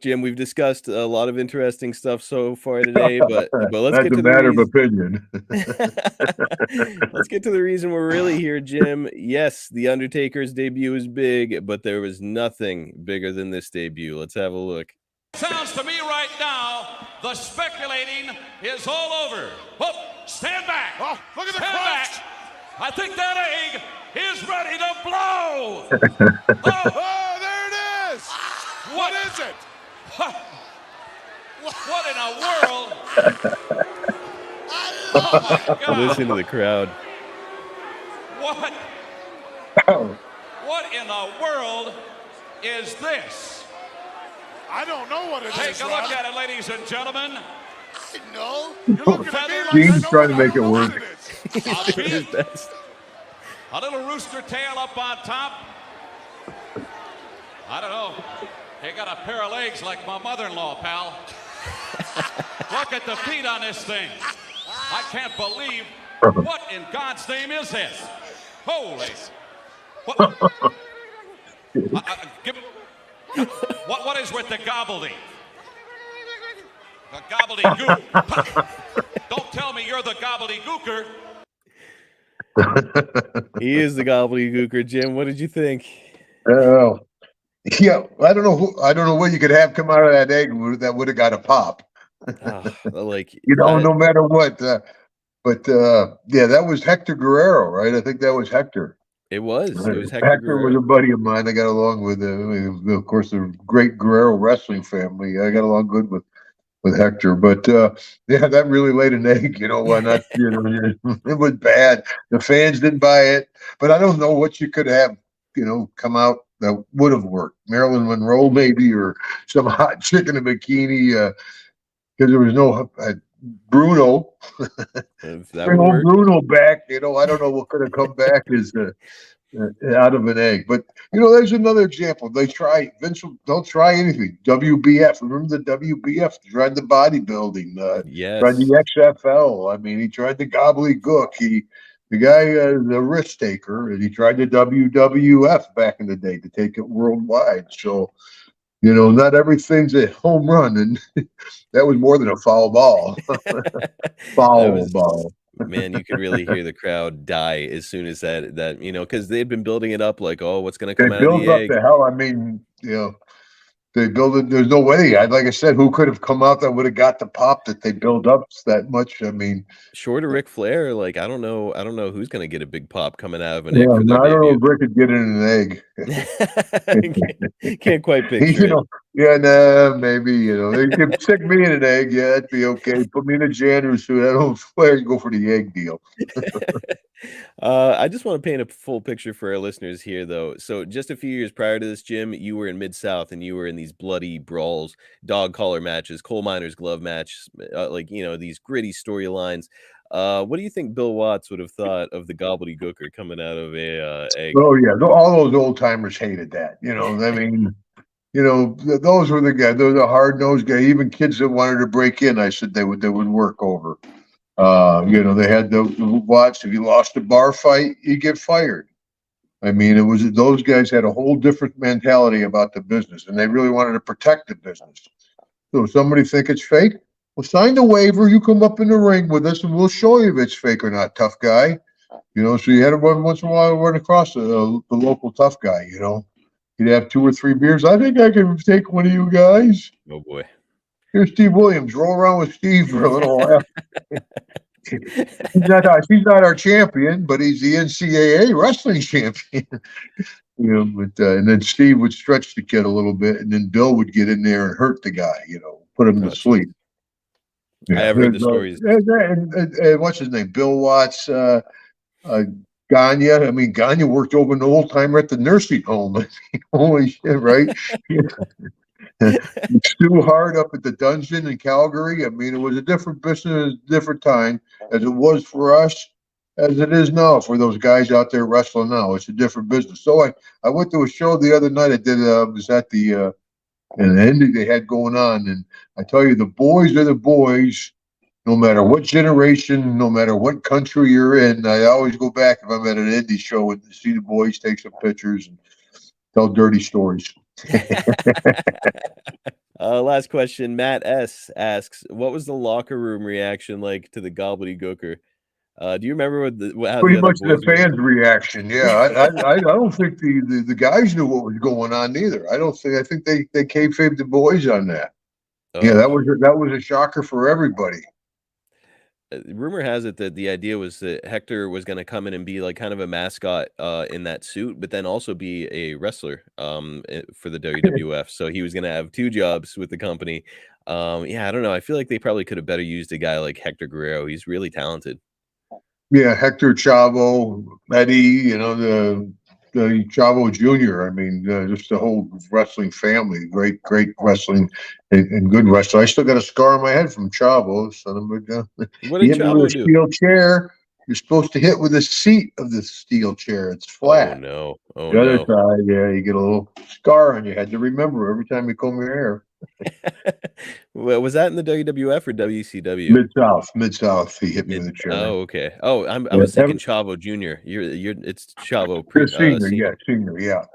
Jim, we've discussed a lot of interesting stuff so far today, but let's That's get a to the matter of reason. opinion. Let's get to the reason we're really here, Jim. Yes, The Undertaker's debut is big, but there was nothing bigger than this debut. Let's have a look. Sounds to me right now, the speculating is all over. Oh, stand back. Oh, look at the stand crunch. back. I think that egg is ready to blow. Oh, there it is. What is it? What in the world? Oh my God. Listen to the crowd. What? What in the world is this? I don't know what it is. Take a look at it, ladies and gentlemen. I know. You're looking at me like Gene's I know trying to what- make I don't it know work. what it is. His best. A little rooster tail up on top. I don't know. They got a pair of legs like my mother-in-law, pal. Look at the feet on this thing. I can't believe. What in God's name is this? Holy. What? What is with the gobbledy? The gobbledygook. Don't tell me you're the gobbledygooker. He is the gobbledygooker, Jim. What did you think? Yeah, I don't know what you could have come out of that egg that would have got a pop. Like no matter what. But yeah, that was Hector Guerrero, right? I think that was Hector. It was Hector Hector Guerrero. was a buddy of mine. I got along with, of course, the great Guerrero wrestling family. I got along good with Hector, but yeah, that really laid an egg. It was bad. The fans didn't buy it, but I don't know what you could have, come out that would have worked. Marilyn Monroe, maybe, or some hot chick in a bikini, because there was no Bruno. Bring old Bruno back. I don't know what could have come back as out of an egg. But there's another example. Vince don't try anything. WBF. Remember the WBF? He tried the bodybuilding. Yes. Tried the XFL. I mean, he tried the gobbledygook. The guy is a risk taker, and he tried the WWF back in the day to take it worldwide. So, not everything's a home run, and that was more than a foul ball. Ball. Man, you could really hear the crowd die as soon as that because they had been building it up like, oh, what's going to come out of the egg? To hell. I mean, they build it. There's no way. Like I said, who could have come out that would have got the pop that they build up that much? I mean, short of Ric Flair, like I don't know who's going to get a big pop coming out of an egg. I don't know if Rick could get it in an egg. Can't quite picture it. Maybe they could stick me in an egg. Yeah, that'd be okay. Put me in a janitor's suit. I don't Flair go for the egg deal. I just want to paint a full picture for our listeners here, though. So just a few years prior to this, Jim, you were in Mid-South and you were in these bloody brawls, dog collar matches, coal miner's glove match, these gritty storylines. What do you think Bill Watts would have thought of the gobbledygooker coming out of a egg? Oh yeah, all those old timers hated that. I mean, those were the guys. Those were the hard nosed guys. Even kids that wanted to break in, I said they would work over. They had to watch. If you lost a bar fight, you get fired. I mean, those guys had a whole different mentality about the business, and they really wanted to protect the business. So if somebody think it's fake, well, sign the waiver. You come up in the ring with us, and we'll show you if it's fake or not. Tough guy, So you had to once in a while run across the local tough guy. He'd have 2 or 3 beers. I think I can take one of you guys. Oh boy. Here's Steve Williams. Roll around with Steve for a little while. He's not our champion, but he's the NCAA wrestling champion. And then Steve would stretch the kid a little bit, and then Bill would get in there and hurt the guy. Put him to sleep. I have heard the stories. And what's his name? Bill Watts. Gagne. I mean, Gagne worked over an old timer at the nursing home. Holy shit, right? Stu Hart up at the dungeon in Calgary. I mean, it was a different business, different time, as it was for us, as it is now for those guys out there wrestling now. It's a different business. So I went to a show the other night. I did was at the an indie they had going on, and I tell you, the boys are the boys. No matter what generation, no matter what country you're in, I always go back if I'm at an indie show and see the boys take some pictures and tell dirty stories. Last question. Matt S asks, "What was the locker room reaction like to the Gobbledy Gooker?" Do you remember how the Pretty other much the boys fans' reaction. Yeah, I don't think the guys knew what was going on either. I don't think. I think they kayfabed the boys on that. Yeah, Oh, that was a shocker for everybody. rumor has it that the idea was that Hector was going to come in and be like kind of a mascot in that suit, but then also be a wrestler for the WWF. So he was going to have two jobs with the company. Yeah, I don't know. I feel like they probably could have better used a guy like Hector Guerrero. He's really talented. Yeah, Hector, Chavo, Eddie, the Chavo Jr. I mean, just the whole wrestling family. Great wrestling and good wrestling. I still got a scar on my head from Chavo. Son of a gun. What He did hit me with a Chavo do? steel chair. You're supposed to hit with the seat of the steel chair. It's Oh flat. no! Oh The other no! side, yeah, you get a little scar on your head to remember every time you comb your hair. Well, was that in the WWF or WCW? Mid South. He hit me with a chair. Oh, okay. Oh, I Yeah, was thinking Chavo Jr. You're it's Chavo the senior, senior. yeah, senior, yeah.